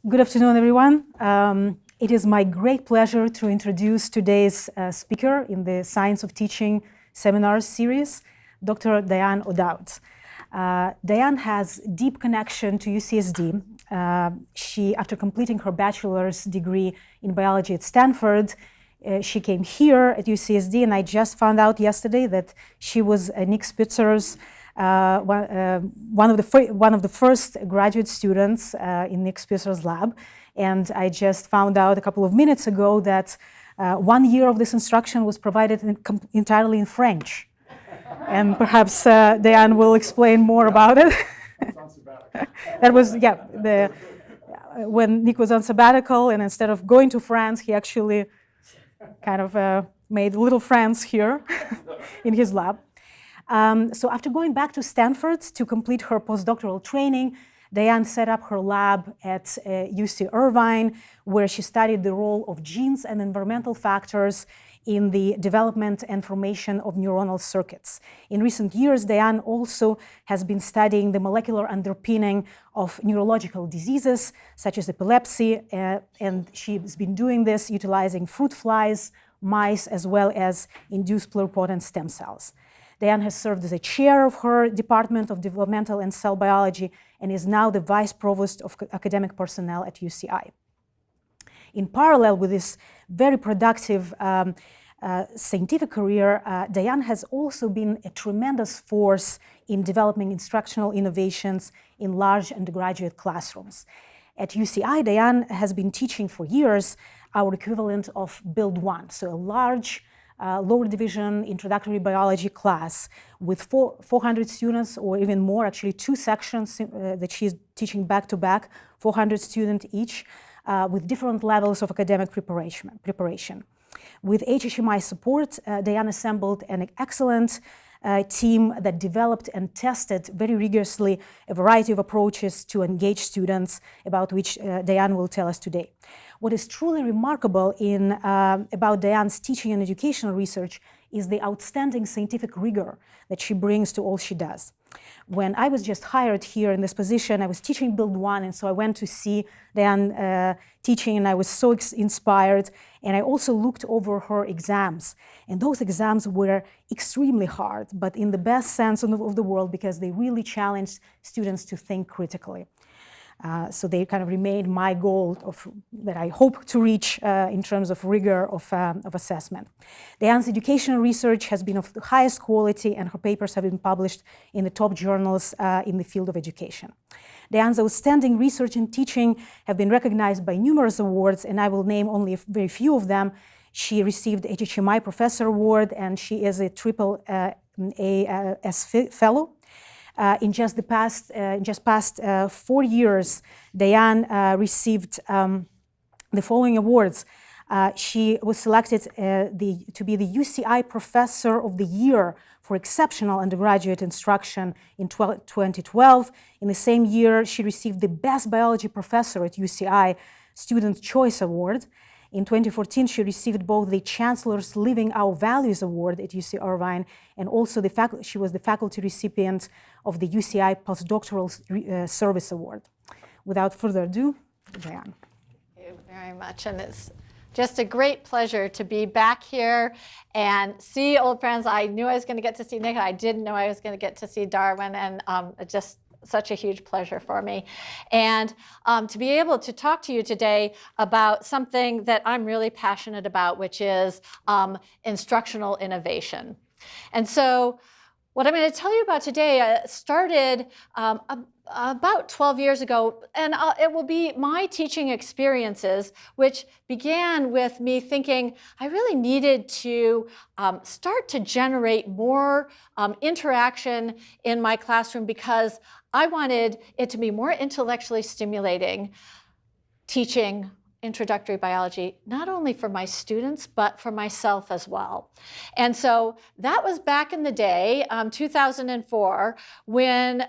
Good afternoon, everyone. It is my great pleasure to introduce today's speaker in the Science of Teaching Seminars series, Dr. Diane O'Dowd. Diane has deep connection to UCSD. She, after completing her bachelor's degree in biology at Stanford, she came here at UCSD, and I just found out yesterday that she was Nick Spitzer's one of the first graduate students in Nick Spitzer's lab. And I just found out a couple of minutes ago that 1 year of this instruction was provided entirely in French. And perhaps Diane will explain more about it. That was, when Nick was on sabbatical, and instead of going to France, he actually kind of made little friends here in his lab. So after going back to Stanford to complete her postdoctoral training, Diane set up her lab at UC Irvine, where she studied the role of genes and environmental factors in the development and formation of neuronal circuits. In recent years, Diane also has been studying the molecular underpinning of neurological diseases, such as epilepsy, and she's been doing this utilizing fruit flies, mice, as well as induced pluripotent stem cells. Diane has served as a chair of her Department of Developmental and Cell Biology and is now the Vice Provost of Academic Personnel at UCI. In parallel with this very productive scientific career, Diane has also been a tremendous force in developing instructional innovations in large undergraduate classrooms. At UCI, Diane has been teaching for years our equivalent of Build One, so a large lower division introductory biology class with 400 students, or even more, actually 2 sections that she's teaching back to back, 400 students each, with different levels of academic preparation. With HHMI support, Diane assembled an excellent team that developed and tested very rigorously a variety of approaches to engage students, about which Diane will tell us today. What is truly remarkable about Diane's teaching and educational research is the outstanding scientific rigor that she brings to all she does. When I was just hired here in this position, I was teaching Build One, and so I went to see Diane teaching, and I was so inspired. And I also looked over her exams, and those exams were extremely hard, but in the best sense of the word, because they really challenged students to think critically. So they kind of remained my goal that I hope to reach in terms of rigor of assessment. Diane's educational research has been of the highest quality, and her papers have been published in the top journals in the field of education. Diane's outstanding research and teaching have been recognized by numerous awards, and I will name only a very few of them. She received HHMI Professor Award, and she is a AAAS Fellow. In just past 4 years, Diane received the following awards. She was selected to be the UCI Professor of the Year for Exceptional Undergraduate Instruction in 2012. In the same year, she received the Best Biology Professor at UCI Student Choice Award. In 2014, she received both the Chancellor's Living Our Values Award at UC Irvine, and also she was the faculty recipient of the UCI Postdoctoral Service Award. Without further ado, Diane. Thank you very much, and it's just a great pleasure to be back here and see old friends. I knew I was going to get to see Nick. I didn't know I was going to get to see Darwin, and just such a huge pleasure for me. And to be able to talk to you today about something that I'm really passionate about, which is instructional innovation. And so what I'm going to tell you about today started about 12 years ago, and it will be my teaching experiences, which began with me thinking I really needed to start to generate more interaction in my classroom, because I wanted it to be more intellectually stimulating teaching introductory biology, not only for my students, but for myself as well. And so that was back in the day, 2004, when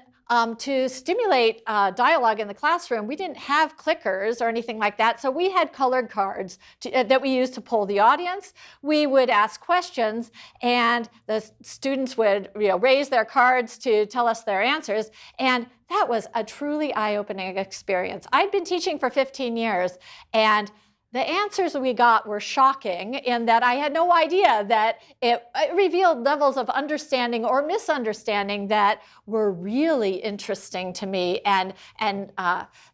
to stimulate dialogue in the classroom, we didn't have clickers or anything like that. So we had colored cards that we used to poll the audience. We would ask questions, and the students would raise their cards to tell us their answers. And that was a truly eye-opening experience. I'd been teaching for 15 years, and the answers we got were shocking in that I had no idea that it revealed levels of understanding or misunderstanding that were really interesting to me. And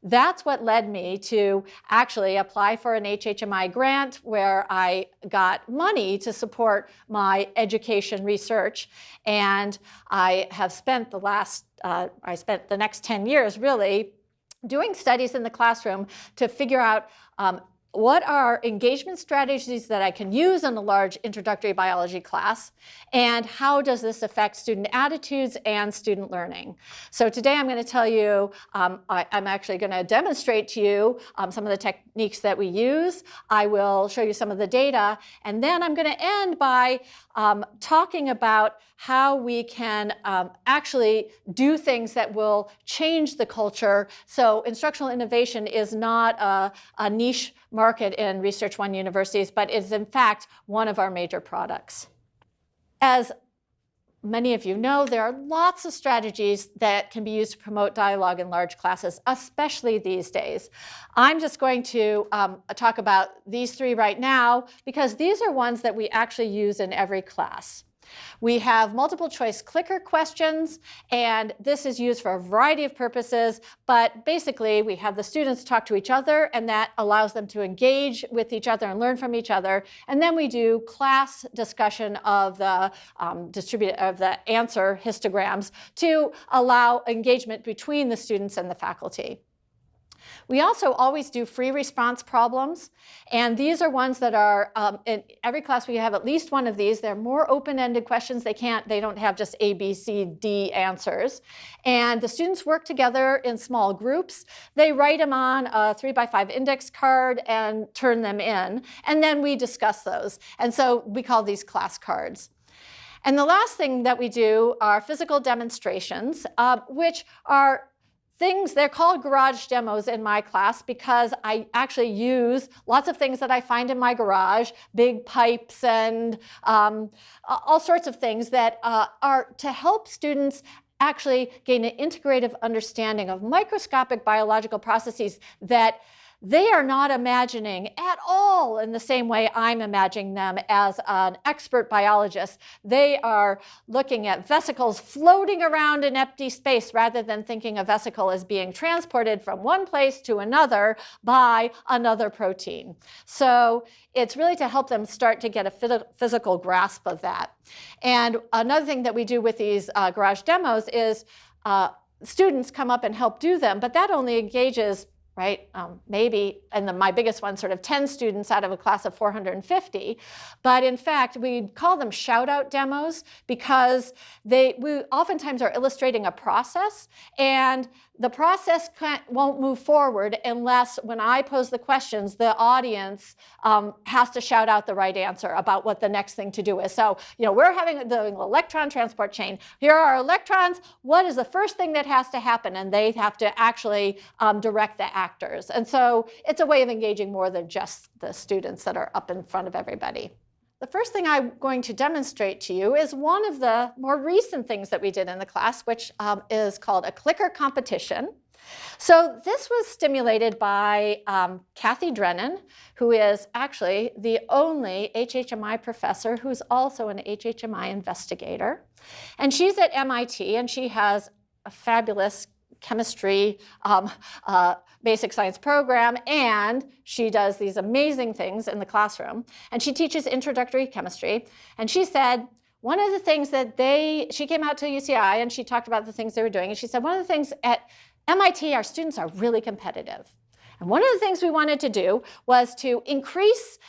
that's what led me to actually apply for an HHMI grant where I got money to support my education research. And I have spent I spent the next 10 years really doing studies in the classroom to figure out what are engagement strategies that I can use in a large introductory biology class, and how does this affect student attitudes and student learning? So today I'm going to tell you, I'm actually going to demonstrate to you some of the techniques that we use. I will show you some of the data, and then I'm going to end by talking about how we can actually do things that will change the culture. So instructional innovation is not a niche market in Research One universities, but is in fact one of our major products. As many of you know, there are lots of strategies that can be used to promote dialogue in large classes, especially these days. I'm just going to talk about these three right now because these are ones that we actually use in every class. We have multiple choice clicker questions, and this is used for a variety of purposes, but basically we have the students talk to each other, and that allows them to engage with each other and learn from each other. And then we do class discussion of the answer histograms to allow engagement between the students and the faculty. We also always do free response problems, and these are ones that are, in every class we have at least one of these. They're more open-ended questions. They don't have just A, B, C, D answers. And the students work together in small groups. They write them on a 3x5 index card and turn them in, and then we discuss those. And so we call these class cards. And the last thing that we do are physical demonstrations, which are things, they're called garage demos in my class because I actually use lots of things that I find in my garage, big pipes and all sorts of things that are to help students actually gain an integrative understanding of microscopic biological processes that they are not imagining at all in the same way I'm imagining them as an expert biologist. They are looking at vesicles floating around in empty space rather than thinking a vesicle as being transported from one place to another by another protein. So it's really to help them start to get a physical grasp of that. And another thing that we do with these garage demos is students come up and help do them, but that only engages maybe, and my biggest one, sort of 10 students out of a class of 450. But in fact, we call them shout-out demos because we oftentimes are illustrating a process, and the process won't move forward unless, when I pose the questions, the audience has to shout out the right answer about what the next thing to do is. So, we're doing an electron transport chain. Here are our electrons. What is the first thing that has to happen? And they have to actually direct the actors. And so it's a way of engaging more than just the students that are up in front of everybody. The first thing I'm going to demonstrate to you is one of the more recent things that we did in the class, which is called a clicker competition. So this was stimulated by Kathy Drennan, who is actually the only HHMI professor who's also an HHMI investigator. And she's at MIT, and she has a fabulous chemistry basic science program, and she does these amazing things in the classroom. And she teaches introductory chemistry. And she said, one of the things that she came out to UCI and she talked about the things they were doing. And she said, one of the things at MIT, our students are really competitive. And one of the things we wanted to do was to increase,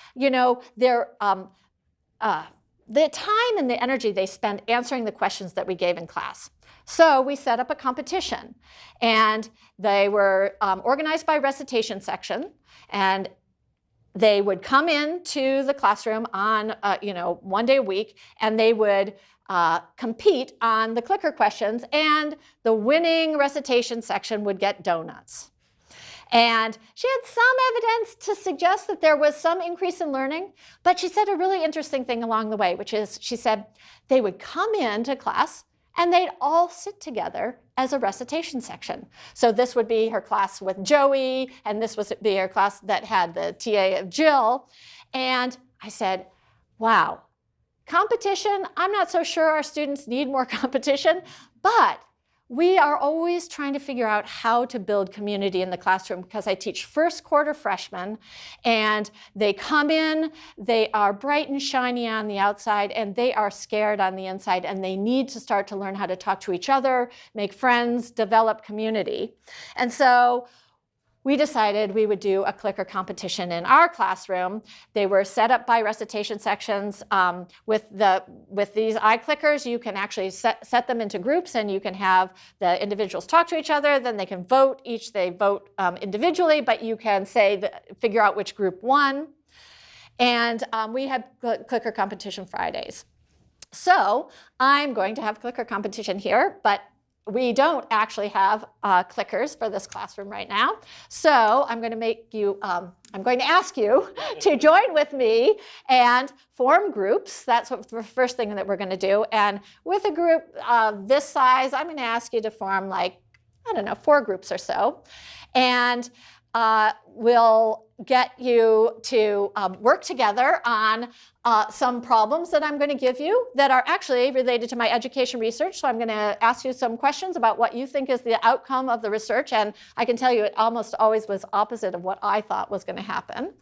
their the time and the energy they spend answering the questions that we gave in class. So we set up a competition, and they were organized by recitation section, and they would come into the classroom on one day a week, and they would compete on the clicker questions, and the winning recitation section would get donuts. And she had some evidence to suggest that there was some increase in learning, but she said a really interesting thing along the way, which is she said they would come into class and they'd all sit together as a recitation section. So this would be her class with Joey, and this would be her class that had the TA of Jill. And I said, wow, competition, I'm not so sure our students need more competition, but we are always trying to figure out how to build community in the classroom, because I teach first quarter freshmen, and they come in, they are bright and shiny on the outside, and they are scared on the inside, and they need to start to learn how to talk to each other, make friends, develop community. And so we decided we would do a clicker competition in our classroom. They were set up by recitation sections. With these iClickers, you can actually set them into groups, and you can have the individuals talk to each other. Then they can vote. They vote individually, but you can figure out which group won. And we had clicker competition Fridays. So I'm going to have clicker competition here, but we don't actually have clickers for this classroom right now. So I'm going to ask you to join with me and form groups. That's the first thing that we're going to do. And with a group this size, I'm going to ask you to form 4 groups or so. And we'll get you to work together on some problems that I'm going to give you that are actually related to my education research. So I'm going to ask you some questions about what you think is the outcome of the research. And I can tell you it almost always was opposite of what I thought was going to happen.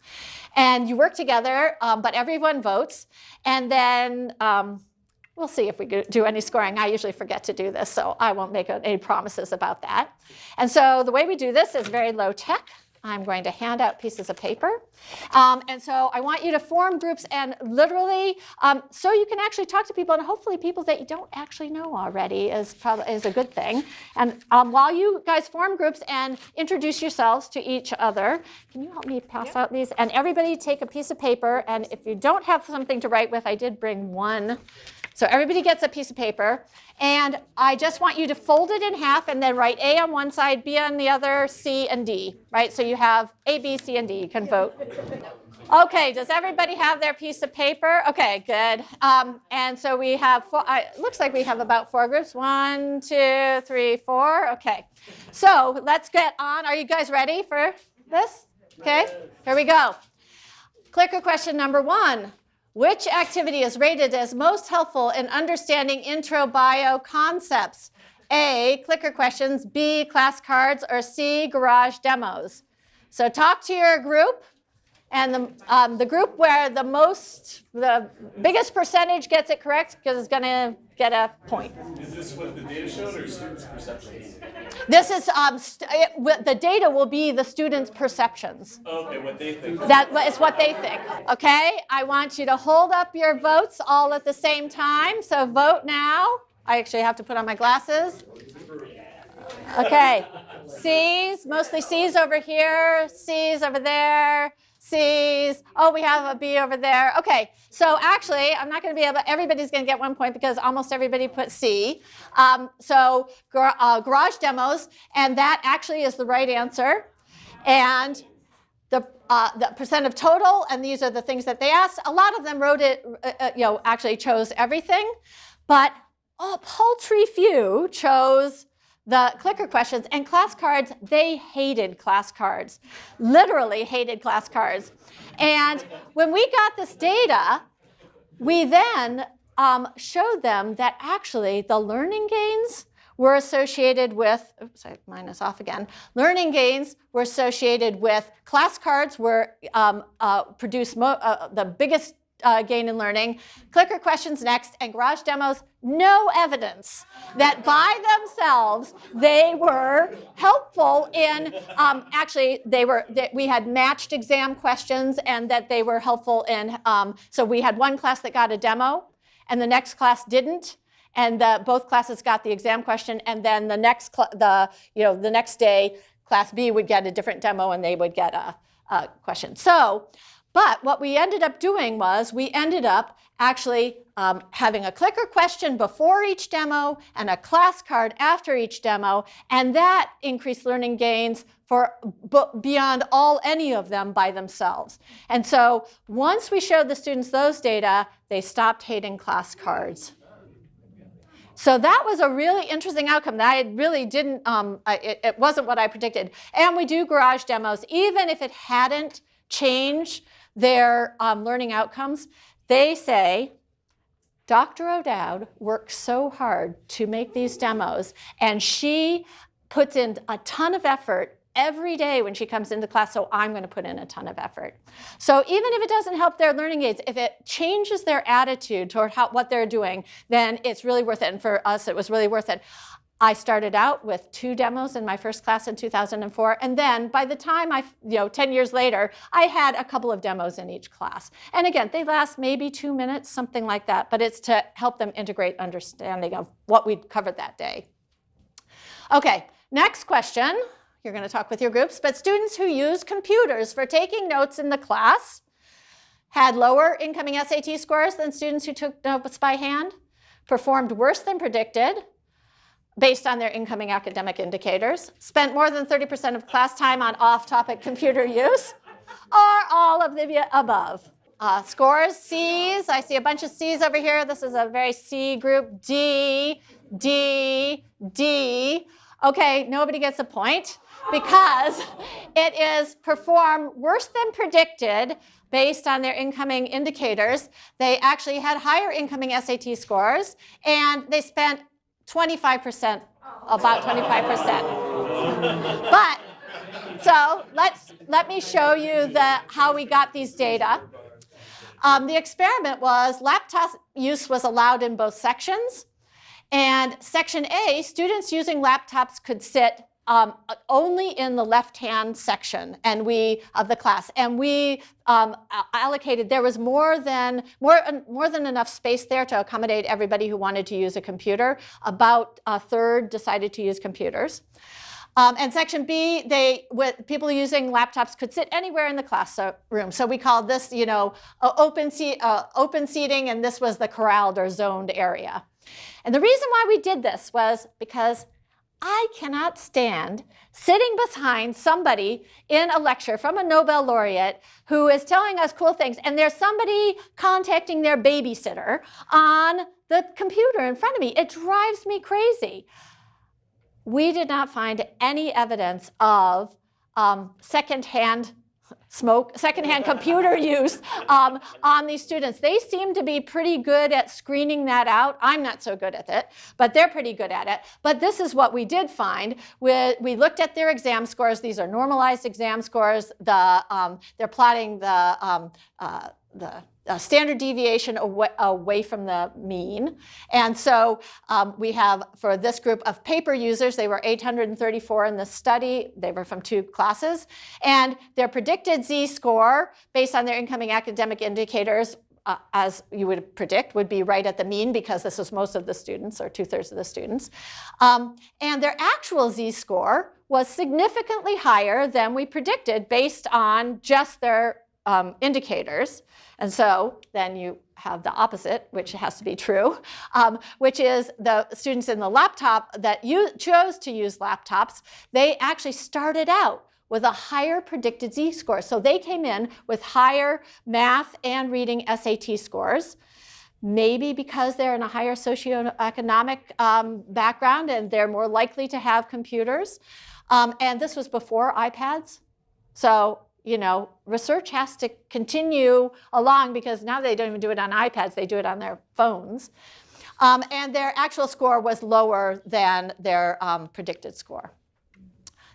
And you work together, but everyone votes. And then we'll see if we do any scoring. I usually forget to do this, so I won't make any promises about that. And so the way we do this is very low tech. I'm going to hand out pieces of paper. And so I want you to form groups and literally, so you can actually talk to people, and hopefully people that you don't actually know already is a good thing. And while you guys form groups and introduce yourselves to each other, can you help me pass out these? And everybody take a piece of paper, and if you don't have something to write with, I did bring one. So everybody gets a piece of paper, and I just want you to fold it in half and then write A on one side, B on the other, C and D, right? So you have A, B, C, and D. You can vote. Okay, does everybody have their piece of paper? Okay, good. And so we have, it looks like we have about 4 groups. 1, 2, 3, 4. Okay, so let's get on. Are you guys ready for this? Okay, here we go. Clicker question number 1. Which activity is rated as most helpful in understanding intro bio concepts? A, clicker questions, B, class cards, or C, garage demos? So talk to your group, and the group where the biggest percentage gets it correct is going to get a point. Is this what the data showed, or students' perceptions? This is, the data will be the students' perceptions. Okay, what they think. That is what they think, okay? I want you to hold up your votes all at the same time, so vote now. I actually have to put on my glasses. Okay, C's, mostly C's over here, C's over there, C's. Oh, we have a B over there. Okay, so actually, I'm not going to be able, everybody's going to get 1 point because almost everybody put C. So garage demos, and that actually is the right answer. And the percent of total, and these are the things that they asked. A lot of them wrote it, actually chose everything, but a paltry few chose the clicker questions. And class cards, they hated class cards, literally hated class cards. And when we got this data, we then showed them that actually the learning gains were associated with, oops, mine is off again. Learning gains were associated with class cards were produced the biggest gain in learning. Clicker questions next, and garage demos, no evidence that by themselves they were helpful in, actually we had matched exam questions, and that they were helpful in, so we had one class that got a demo and the next class didn't. And both classes got the exam question, and then the next day, class B would get a different demo, and they would get a question. So, but what we ended up doing was we ended up actually having a clicker question before each demo and a class card after each demo, and that increased learning gains for beyond any of them by themselves. And so once we showed the students those data, they stopped hating class cards. So that was a really interesting outcome that I really didn't, it wasn't what I predicted. And we do garage demos. Even if it hadn't changed their learning outcomes, they say, Dr. O'Dowd worked so hard to make these demos, and she puts in a ton of effort every day when she comes into class, so I'm going to put in a ton of effort. So even if it doesn't help their learning aids, if it changes their attitude toward what they're doing, then it's really worth it. And for us, it was really worth it. I started out with 2 demos in my first class in 2004, and then by the time 10 years later, I had a couple of demos in each class. And again, they last maybe 2 minutes, something like that, but it's to help them integrate understanding of what we'd covered that day. Okay, next question. You're going to talk with your groups, but students who use computers for taking notes in the class had lower incoming SAT scores than students who took notes by hand, performed worse than predicted, based on their incoming academic indicators, spent more than 30% of class time on off-topic computer use, or all of the above. Scores, C's. I see a bunch of C's over here. This is a very C group. D, D, D. Okay, nobody gets a point because it is performed worse than predicted based on their incoming indicators. They actually had higher incoming SAT scores, and they spent 25%, about 25%. But, so let me show you how we got these data. The experiment was laptop use was allowed in both sections. And section A, students using laptops could sit only in the left-hand section of the class, and we allocated. There was more than enough space there to accommodate everybody who wanted to use a computer. About a third decided to use computers. And section B, people using laptops could sit anywhere in the classroom. So we called this, open seating, and this was the corralled or zoned area. And the reason why we did this was because I cannot stand sitting behind somebody in a lecture from a Nobel laureate who is telling us cool things, and there's somebody contacting their babysitter on the computer in front of me. It drives me crazy. We did not find any evidence of secondhand computer use on these students. They seem to be pretty good at screening that out. I'm not so good at it, but they're pretty good at it. But this is what we did find. We looked at their exam scores. These are normalized exam scores. They're plotting the standard deviation away from the mean. And so we have, for this group of paper users, they were 834 in the study. They were from 2 classes. And their predicted Z-score, based on their incoming academic indicators, as you would predict, would be right at the mean, because this was most of the students, or 2/3 of the students. And their actual Z-score was significantly higher than we predicted based on just their indicators. And so then you have the opposite, which has to be true, which is the students in the laptop that chose to use laptops, they actually started out with a higher predicted Z-score. So they came in with higher math and reading SAT scores, maybe because they're in a higher socioeconomic background and they're more likely to have computers. And this was before iPads. So research has to continue along, because now they don't even do it on iPads, they do it on their phones. And their actual score was lower than their predicted score.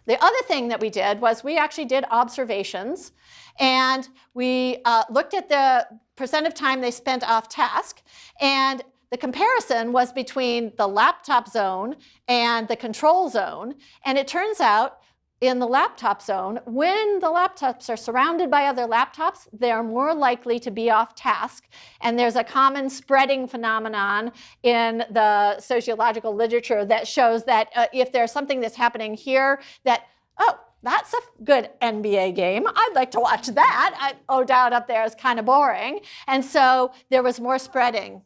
The other thing that we did was we actually did observations, and we looked at the percent of time they spent off task, and the comparison was between the laptop zone and the control zone. And it turns out, in the laptop zone, when the laptops are surrounded by other laptops, they're more likely to be off task. And there's a common spreading phenomenon in the sociological literature that shows that if there's something that's happening here that, oh, that's a good NBA game, I'd like to watch that. O'Dowd up there is kind of boring. And so there was more spreading.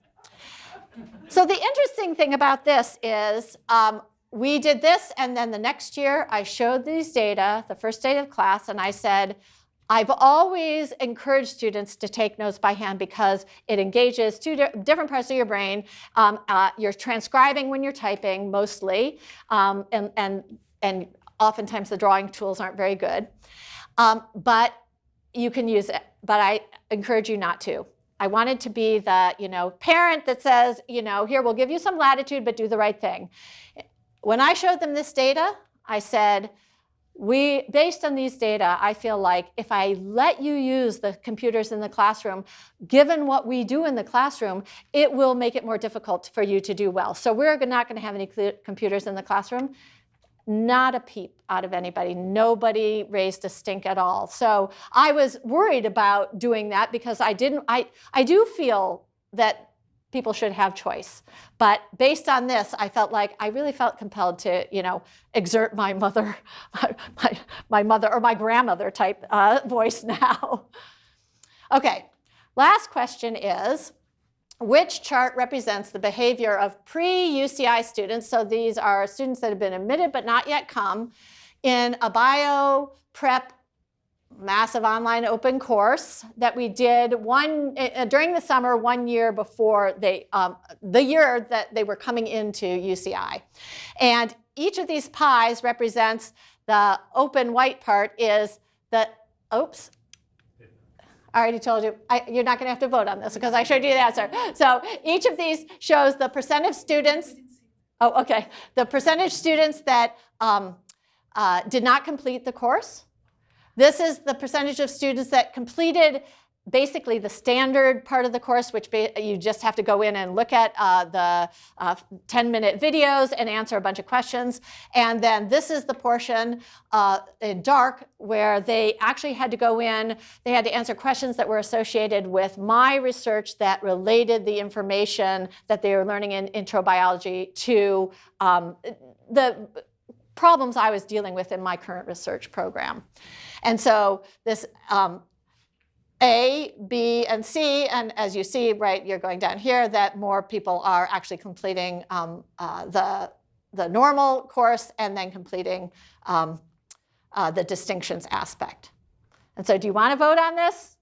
So the interesting thing about this is, we did this, and then the next year I showed these data, the first day of class, and I said, I've always encouraged students to take notes by hand because it engages two different parts of your brain. You're transcribing when you're typing mostly, and oftentimes the drawing tools aren't very good. But you can use it, but I encourage you not to. I wanted to be the parent that says, here, we'll give you some latitude, but do the right thing. When I showed them this data, I said, based on these data, I feel like if I let you use the computers in the classroom, given what we do in the classroom, it will make it more difficult for you to do well. So we're not going to have any computers in the classroom. Not a peep out of anybody. Nobody raised a stink at all. So I was worried about doing that because I do feel that people should have choice. But based on this, I really felt compelled to, exert my mother, my mother or my grandmother type voice now. Okay, last question is, which chart represents the behavior of pre-UCI students? So these are students that have been admitted but not yet come in a bio prep massive online open course that we did during the summer 1 year before the year that they were coming into UCI. And each of these pies represents the open white part is the, oops, I already told you, you're not going to have to vote on this because I showed you the answer. So each of these shows the percent of students, oh, okay, the percentage students that did not complete the course. This is the percentage of students that completed basically the standard part of the course, which you just have to go in and look at the 10-minute videos and answer a bunch of questions. And then this is the portion in dark where they actually had to go in, they had to answer questions that were associated with my research that related the information that they were learning in intro biology to the problems I was dealing with in my current research program. And so this A, B, and C, and as you see, right, you're going down here, that more people are actually completing the normal course and then completing the distinctions aspect. And so do you want to vote on this?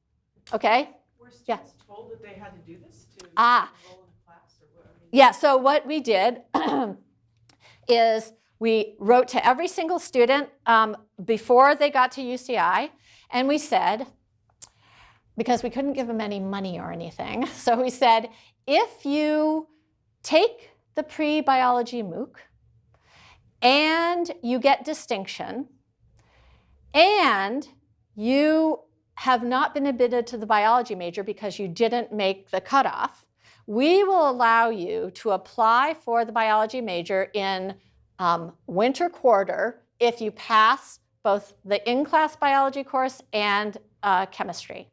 Okay. Were students told that they had to do this to enroll in a class? Or what? Yeah, so what we did is we wrote to every single student before they got to UCI, and we said, because we couldn't give them any money or anything, so we said, if you take the pre-biology MOOC and you get distinction and you have not been admitted to the biology major because you didn't make the cutoff, we will allow you to apply for the biology major in winter quarter if you pass both the in-class biology course and chemistry.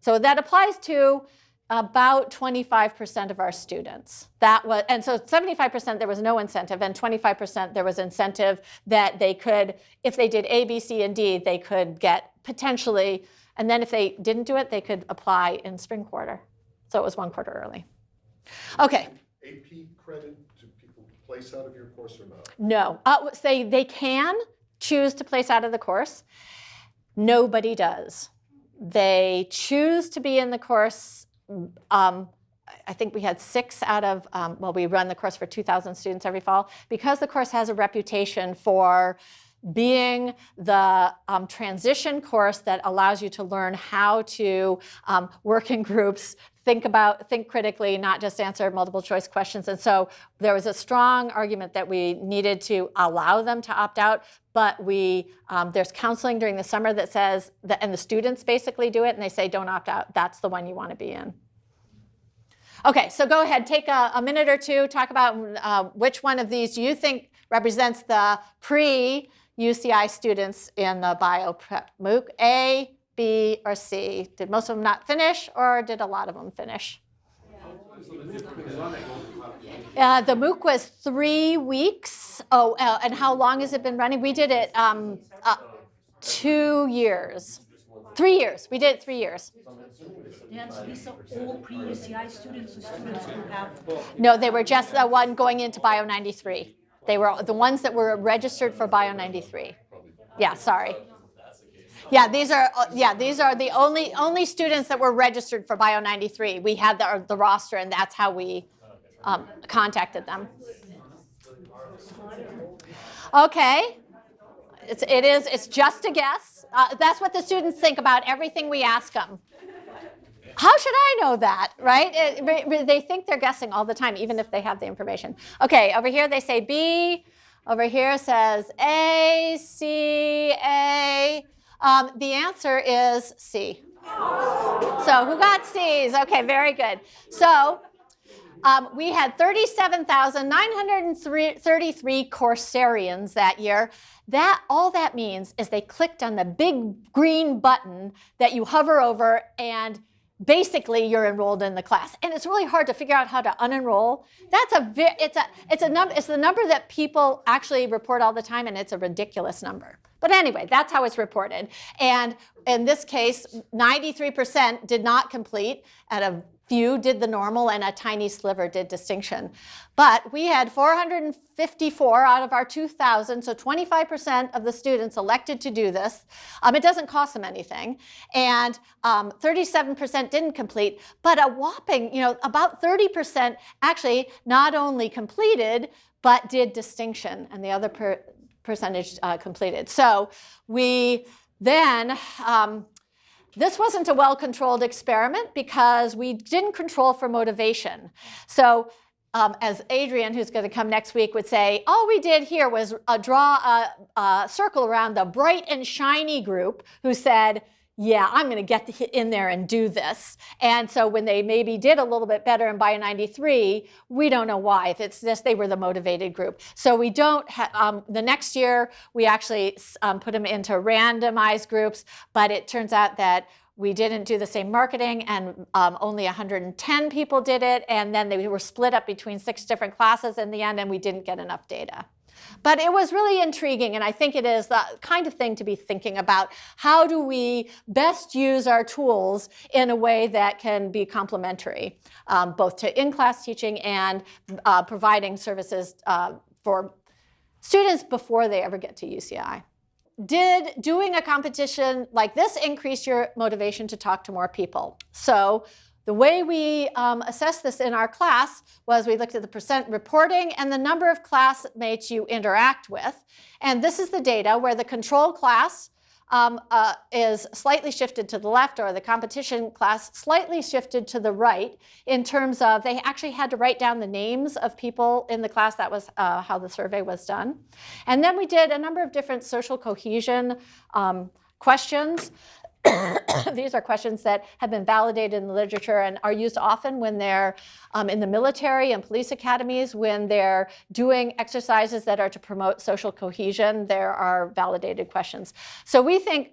So that applies to about 25% of our students. And so 75% there was no incentive, and 25% there was incentive that they could, if they did A, B, C, and D, they could get potentially, and then if they didn't do it, they could apply in spring quarter. So it was 1 quarter early. Okay. AP credit, do people place out of your course or not? No. They can choose to place out of the course. Nobody does. They choose to be in the course. I think we had 6 out of, we run the course for 2,000 students every fall. Because the course has a reputation for being the transition course that allows you to learn how to work in groups, think critically, not just answer multiple choice questions. And so there was a strong argument that we needed to allow them to opt out, but there's counseling during the summer that says, and the students basically do it, and they say, don't opt out. That's the one you want to be in. Okay, so go ahead, take a minute or two, talk about which one of these do you think represents the pre-UCI students in the bio prep MOOC, A, B, or C? Did most of them not finish, or did a lot of them finish? The MOOC was 3 weeks. Oh, and how long has it been running? We did it 2 years. 3 years. We did it 3 years. Yeah, so these are all pre-UCI students or students who have... No, they were just the one going into Bio 93. They were the ones that were registered for Bio 93. Yeah, sorry. Yeah, these are the only students that were registered for Bio 93. We had the roster, and that's how we contacted them. Okay, it's just a guess. That's what the students think about everything we ask them. How should I know that, right? They think they're guessing all the time, even if they have the information. Okay, over here they say B. Over here says A, C, A. The answer is C. So who got C's? Okay, very good. So we had 37,933 Courserians that year. All that means is they clicked on the big green button that you hover over, and basically you're enrolled in the class. And it's really hard to figure out how to unenroll. It's the number that people actually report all the time, and it's a ridiculous number. But anyway, that's how it's reported. And in this case, 93% did not complete, and a few did the normal, and a tiny sliver did distinction. But we had 454 out of our 2,000, so 25% of the students elected to do this. It doesn't cost them anything. And 37% didn't complete, but a whopping, about 30% actually not only completed, but did distinction, and the other percentage completed. So we then, this wasn't a well-controlled experiment because we didn't control for motivation. So as Adrian, who's going to come next week, would say, all we did here was draw a circle around the bright and shiny group who said, yeah, I'm going to get in there and do this. And so when they maybe did a little bit better in Bio 93, we don't know why. If it's just they were the motivated group. So we don't the next year, we actually put them into randomized groups, but it turns out that we didn't do the same marketing, and only 110 people did it, and then they were split up between 6 different classes in the end, and we didn't get enough data. But it was really intriguing, and I think it is the kind of thing to be thinking about. How do we best use our tools in a way that can be complementary, both to in-class teaching and providing services for students before they ever get to UCI? Did doing a competition like this increase your motivation to talk to more people? So the way we assessed this in our class was we looked at the percent reporting and the number of classmates you interact with. And this is the data where the control class is slightly shifted to the left, or the competition class slightly shifted to the right, in terms of they actually had to write down the names of people in the class. That was how the survey was done. And then we did a number of different social cohesion questions. These are questions that have been validated in the literature and are used often when they're in the military and police academies, when they're doing exercises that are to promote social cohesion. There are validated questions. So we think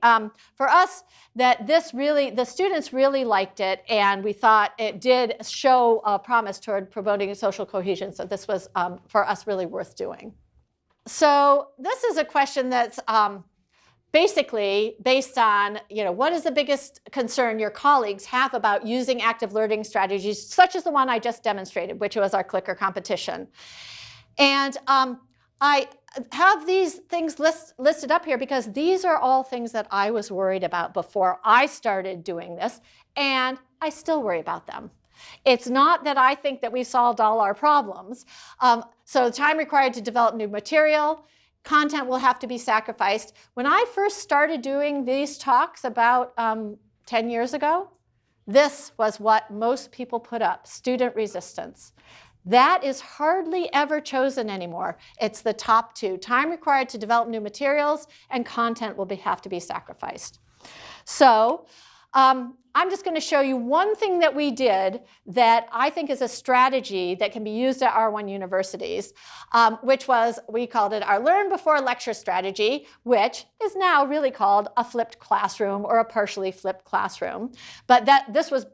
for us that the students really liked it, and we thought it did show a promise toward promoting social cohesion. So this was, for us, really worth doing. So this is a question that's basically based on, what is the biggest concern your colleagues have about using active learning strategies, such as the one I just demonstrated, which was our clicker competition. And I have these things listed up here because these are all things that I was worried about before I started doing this, and I still worry about them. It's not that I think that we solved all our problems. So time required to develop new material, content will have to be sacrificed. When I first started doing these talks about 10 years ago, this was what most people put up, student resistance. That is hardly ever chosen anymore. It's the top 2. Time required to develop new materials, and content will have to be sacrificed. So I'm just going to show you one thing that we did that I think is a strategy that can be used at R1 universities, which was, we called it our Learn Before Lecture strategy, which is now really called a flipped classroom or a partially flipped classroom. But this was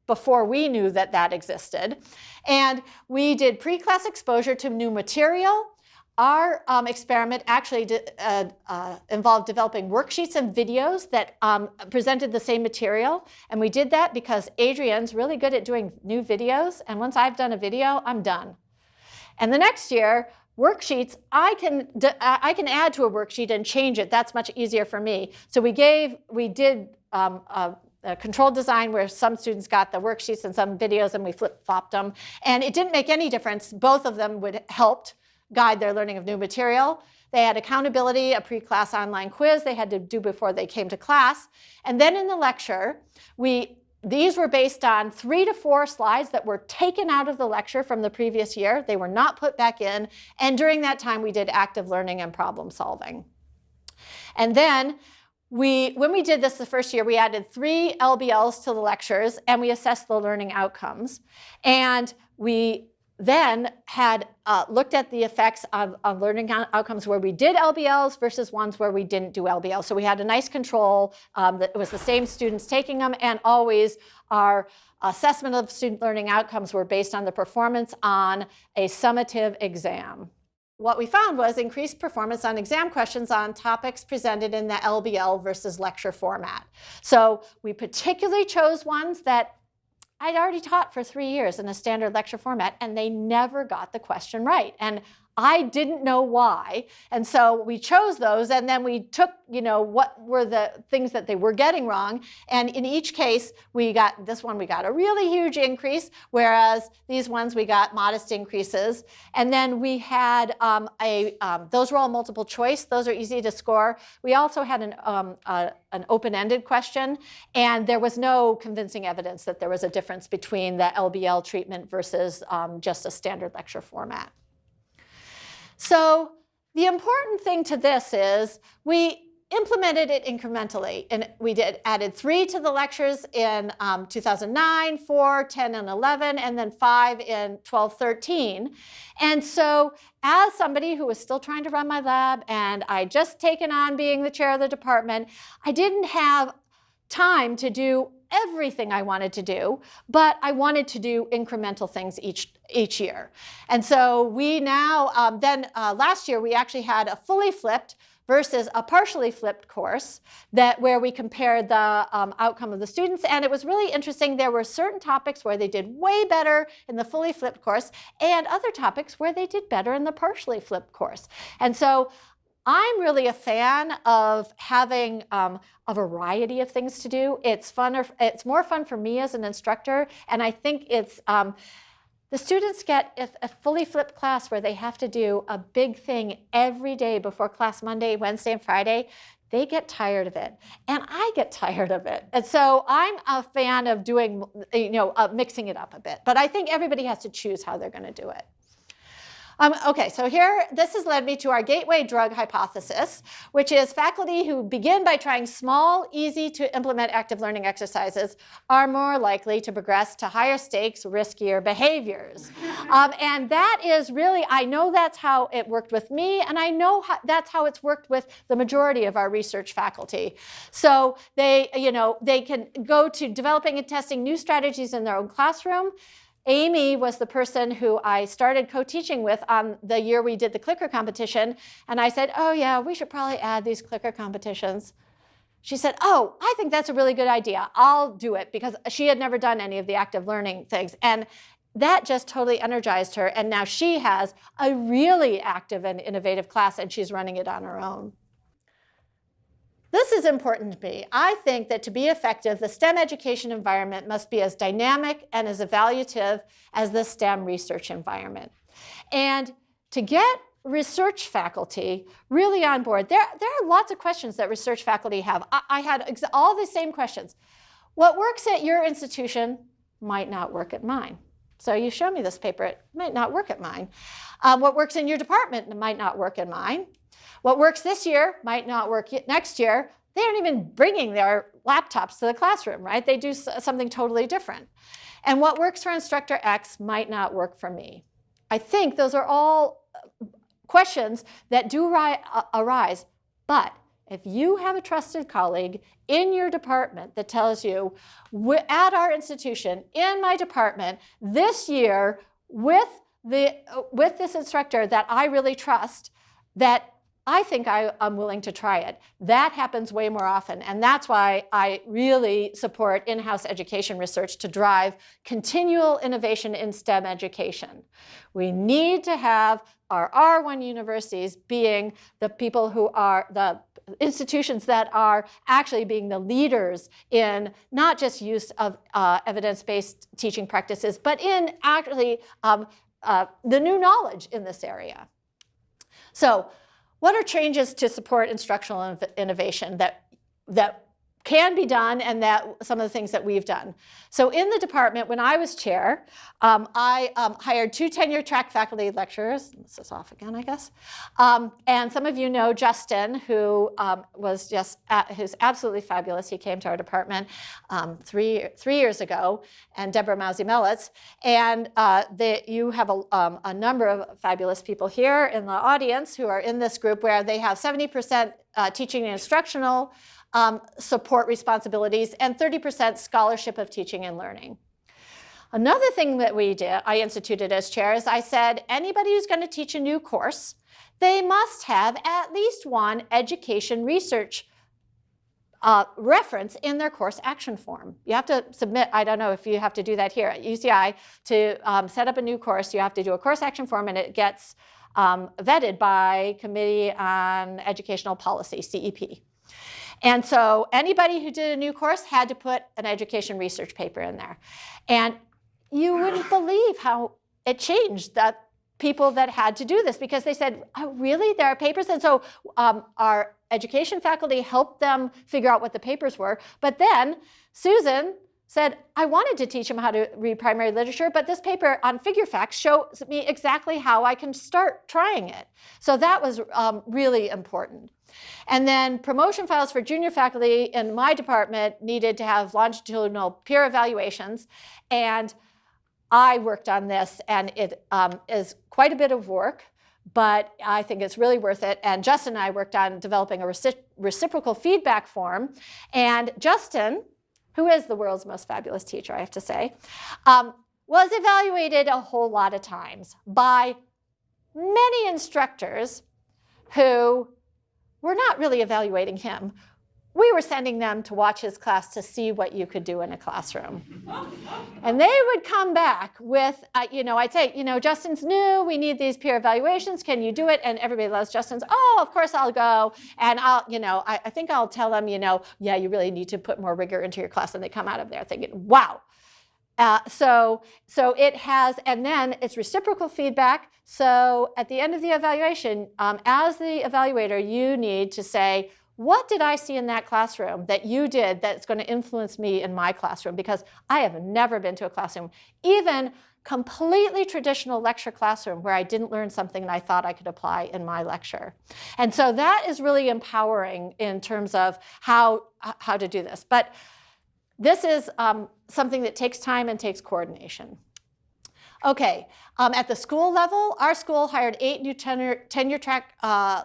before we knew that that existed. And we did pre-class exposure to new material. Our experiment actually involved developing worksheets and videos that presented the same material. And we did that because Adrian's really good at doing new videos. And once I've done a video, I'm done. And the next year, worksheets, I can add to a worksheet and change it. That's much easier for me. So we did a controlled design where some students got the worksheets and some videos, and we flip-flopped them. And it didn't make any difference. Both of them would help guide their learning of new material. They had accountability, a pre-class online quiz they had to do before they came to class. And then in the lecture, these were based on 3 to 4 slides that were taken out of the lecture from the previous year. They were not put back in. And during that time, we did active learning and problem solving. And then when we did this the first year, we added 3 LBLs to the lectures, and we assessed the learning outcomes. And we then had looked at the effects of learning outcomes where we did LBLs versus ones where we didn't do LBLs. So we had a nice control that it was the same students taking them, and always our assessment of student learning outcomes were based on the performance on a summative exam. What we found was increased performance on exam questions on topics presented in the LBL versus lecture format. So we particularly chose ones that I'd already taught for 3 years in a standard lecture format, and they never got the question right. And I didn't know why. And so we chose those, and then we took, what were the things that they were getting wrong. And in each case, we got a really huge increase, whereas these ones we got modest increases. And then we had those were all multiple choice. Those are easy to score. We also had an open-ended question, and there was no convincing evidence that there was a difference between the LBL treatment versus just a standard lecture format. So the important thing to this is we implemented it incrementally, and we added 3 to the lectures in 2009, 4, 10, and 11, and then 5 in 12, 13. And so as somebody who was still trying to run my lab, and I'd just taken on being the chair of the department, I didn't have time to do everything I wanted to do, but I wanted to do incremental things each year. And so we now, last year we actually had a fully flipped versus a partially flipped course where we compared the outcome of the students. And it was really interesting. There were certain topics where they did way better in the fully flipped course, and other topics where they did better in the partially flipped course. And so I'm really a fan of having a variety of things to do. It's more fun for me as an instructor, and I think it's the students get a fully flipped class where they have to do a big thing every day before class, Monday, Wednesday, and Friday. They get tired of it, and I get tired of it. And so I'm a fan of doing, mixing it up a bit. But I think everybody has to choose how they're going to do it. Okay, so this has led me to our gateway drug hypothesis, which is faculty who begin by trying small, easy to implement active learning exercises are more likely to progress to higher stakes, riskier behaviors. And that is really, I know that's how it worked with me, and I know that's how it's worked with the majority of our research faculty. So they can go to developing and testing new strategies in their own classroom. Amy was the person who I started co-teaching with on the year we did the clicker competition. And I said, oh yeah, we should probably add these clicker competitions. She said, oh, I think that's a really good idea. I'll do it, because she had never done any of the active learning things. And that just totally energized her. And now she has a really active and innovative class, and she's running it on her own. This is important to me. I think that to be effective, the STEM education environment must be as dynamic and as evaluative as the STEM research environment. And to get research faculty really on board, there are lots of questions that research faculty have. I had all the same questions. What works at your institution might not work at mine. So you show me this paper, it might not work at mine. What works in your department might not work in mine. What works this year might not work next year. They aren't even bringing their laptops to the classroom, right? They do something totally different. And what works for instructor X might not work for me. I think those are all questions that do arise. But if you have a trusted colleague in your department that tells you, at our institution, in my department, this year, with this instructor that I really trust, that I think I'm willing to try it. That happens way more often, and that's why I really support in-house education research to drive continual innovation in STEM education. We need to have our R1 universities being the people who are the institutions that are actually being the leaders in not just use of evidence-based teaching practices, but in actually the new knowledge in this area. So, what are changes to support instructional innovation that can be done, and that some of the things that we've done? So in the department, when I was chair, I hired 2 tenure-track faculty lecturers. This is off again, I guess. And some of you know Justin, who who's absolutely fabulous. He came to our department 3 years ago, and Deborah Mauzy-Melitz. And you have a number of fabulous people here in the audience who are in this group where they have 70% teaching and instructional support responsibilities and 30% scholarship of teaching and learning. Another thing that I instituted as chair, is I said anybody who's going to teach a new course, they must have at least one education research reference in their course action form. You have to submit, I don't know if you have to do that here at UCI, to set up a new course, you have to do a course action form, and it gets vetted by Committee on Educational Policy, CEP. And so anybody who did a new course had to put an education research paper in there. And you wouldn't believe how it changed that people that had to do this, because they said, oh, really? There are papers? And so our education faculty helped them figure out what the papers were. But then Susan said, I wanted to teach them how to read primary literature, but this paper on figure facts shows me exactly how I can start trying it. So that was really important. And then promotion files for junior faculty in my department needed to have longitudinal peer evaluations. And I worked on this, and it is quite a bit of work, but I think it's really worth it. And Justin and I worked on developing a reciprocal feedback form. And Justin, who is the world's most fabulous teacher, I have to say, was evaluated a whole lot of times by many instructors who were not really evaluating him. We were sending them to watch his class to see what you could do in a classroom. And they would come back with, I'd say, Justin's new, we need these peer evaluations, can you do it? And everybody loves Justin's, oh, of course I'll go. And I think I'll tell them, yeah, you really need to put more rigor into your class. And they come out of there thinking, wow. So it has, and then it's reciprocal feedback. So at the end of the evaluation, as the evaluator, you need to say, what did I see in that classroom that you did that's going to influence me in my classroom? Because I have never been to a classroom, even completely traditional lecture classroom, where I didn't learn something that I thought I could apply in my lecture. And so that is really empowering in terms of how to do this. But this is something that takes time and takes coordination. Okay, at the school level, our school hired 8 new tenure track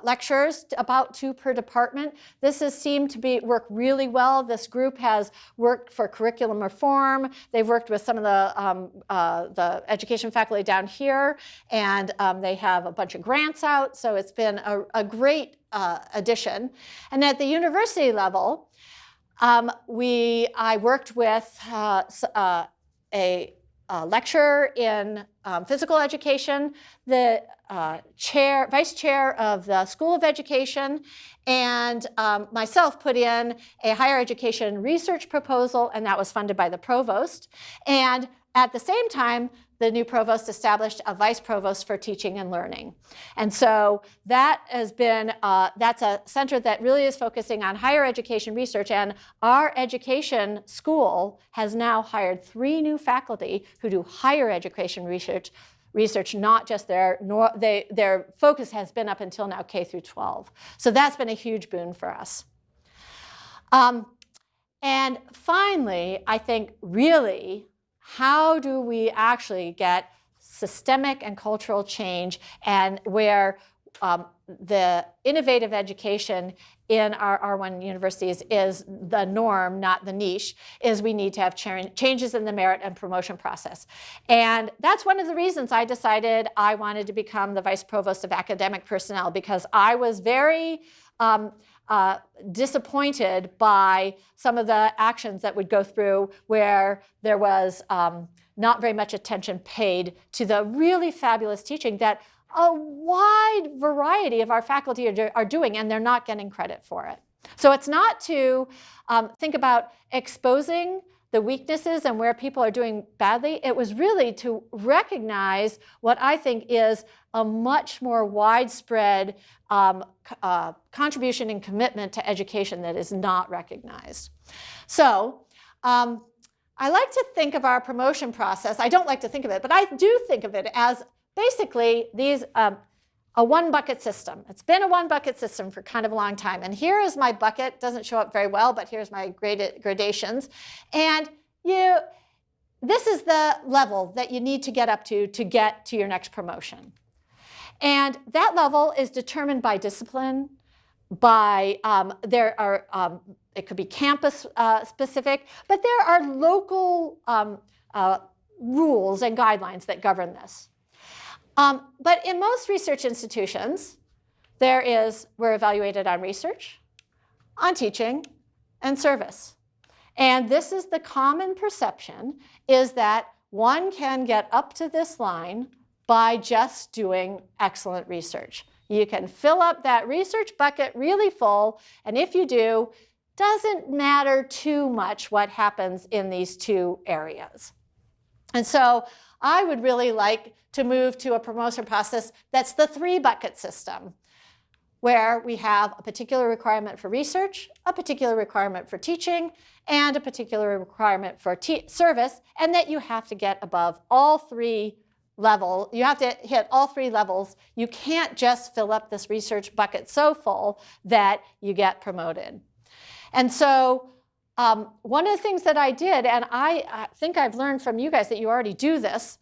lecturers, about 2 per department. This has seemed to work really well. This group has worked for curriculum reform. They've worked with some of the education faculty down here, and they have a bunch of grants out, so it's been a great addition. And at the university level, I worked with a lecturer in physical education, the vice chair of the School of Education, and myself put in a higher education research proposal, and that was funded by the provost. And at the same time, the new provost established a vice provost for teaching and learning. And so that has been, that's a center that really is focusing on higher education research, and our education school has now hired 3 new faculty who do higher education research, not just their focus has been up until now K through 12. So that's been a huge boon for us. And finally, I think really, how do we actually get systemic and cultural change, and where the innovative education in our R1 universities is the norm, not the niche, is we need to have changes in the merit and promotion process. And that's one of the reasons I decided I wanted to become the Vice Provost of Academic Personnel, because I was very disappointed by some of the actions that would go through where there was not very much attention paid to the really fabulous teaching that a wide variety of our faculty are doing, and they're not getting credit for it. So it's not to think about exposing the weaknesses and where people are doing badly. It was really to recognize what I think is a much more widespread contribution and commitment to education that is not recognized. So I like to think of our promotion process. I don't like to think of it, but I do think of it as basically a one bucket system. It's been a one bucket system for kind of a long time. And here is my bucket. Doesn't show up very well, but here's my gradations. And this is the level that you need to get up to get to your next promotion. And that level is determined by discipline, by it could be campus specific, but there are local rules and guidelines that govern this. But in most research institutions, we're evaluated on research, on teaching, and service. And this is the common perception, is that one can get up to this line by just doing excellent research. You can fill up that research bucket really full, and if you do, doesn't matter too much what happens in these two areas. And so I would really like to move to a promotion process that's the three bucket system, where we have a particular requirement for research, a particular requirement for teaching, and a particular requirement for service, and that you have to get above all three levels. You have to hit all three levels. You can't just fill up this research bucket so full that you get promoted. And so one of the things that I did, and I think I've learned from you guys that you already do this,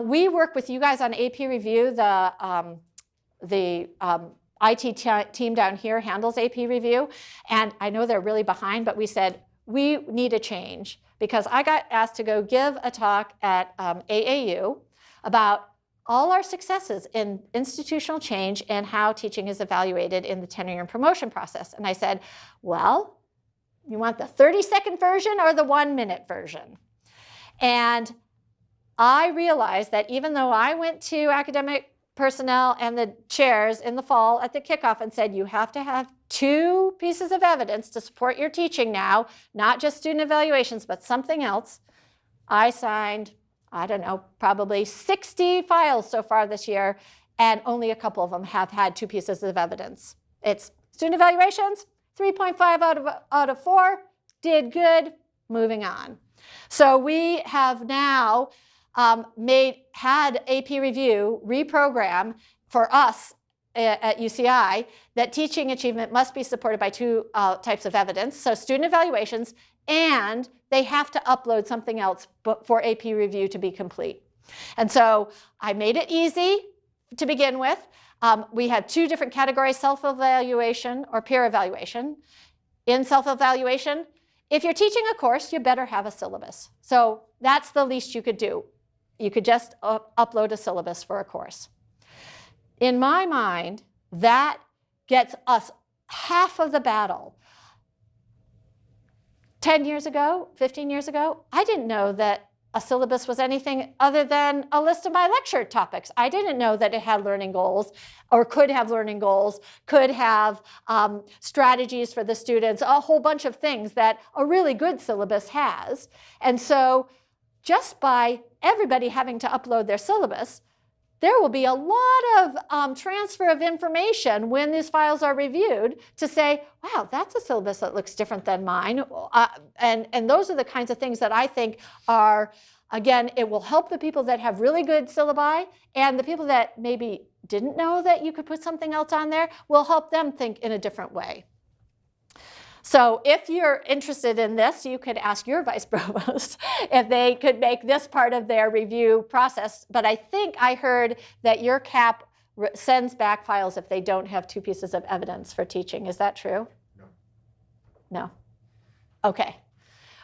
we work with you guys on AP Review. The IT team down here handles AP Review, and I know they're really behind, but we said, we need a change, because I got asked to go give a talk at AAU about all our successes in institutional change and how teaching is evaluated in the tenure and promotion process. And I said, well, you want the 30-second version or the 1-minute version? And I realized that even though I went to academic personnel and the chairs in the fall at the kickoff and said, you have to have 2 pieces of evidence to support your teaching now, not just student evaluations, but something else, I signed, I don't know, probably 60 files so far this year, and only a couple of them have had 2 pieces of evidence. It's student evaluations, 3.5 out of 4, did good, moving on. So we have now had AP Review reprogram for us at UCI that teaching achievement must be supported by 2 types of evidence, so student evaluations, and they have to upload something else for AP Review to be complete. And so I made it easy to begin with. We had 2 different categories, self-evaluation or peer evaluation. In self-evaluation, if you're teaching a course, you better have a syllabus. So that's the least you could do. You could just upload a syllabus for a course. In my mind, that gets us half of the battle. 10 years ago, 15 years ago, I didn't know that a syllabus was anything other than a list of my lecture topics. I didn't know that it had learning goals, or could have learning goals, could have strategies for the students, a whole bunch of things that a really good syllabus has. And so just by everybody having to upload their syllabus, there will be a lot of transfer of information when these files are reviewed to say, wow, that's a syllabus that looks different than mine. And those are the kinds of things that I think are, again, it will help the people that have really good syllabi, and the people that maybe didn't know that you could put something else on there will help them think in a different way. So if you're interested in this, you could ask your vice provost if they could make this part of their review process. But I think I heard that your cap sends back files if they don't have 2 pieces of evidence for teaching. Is that true? No. No. Okay.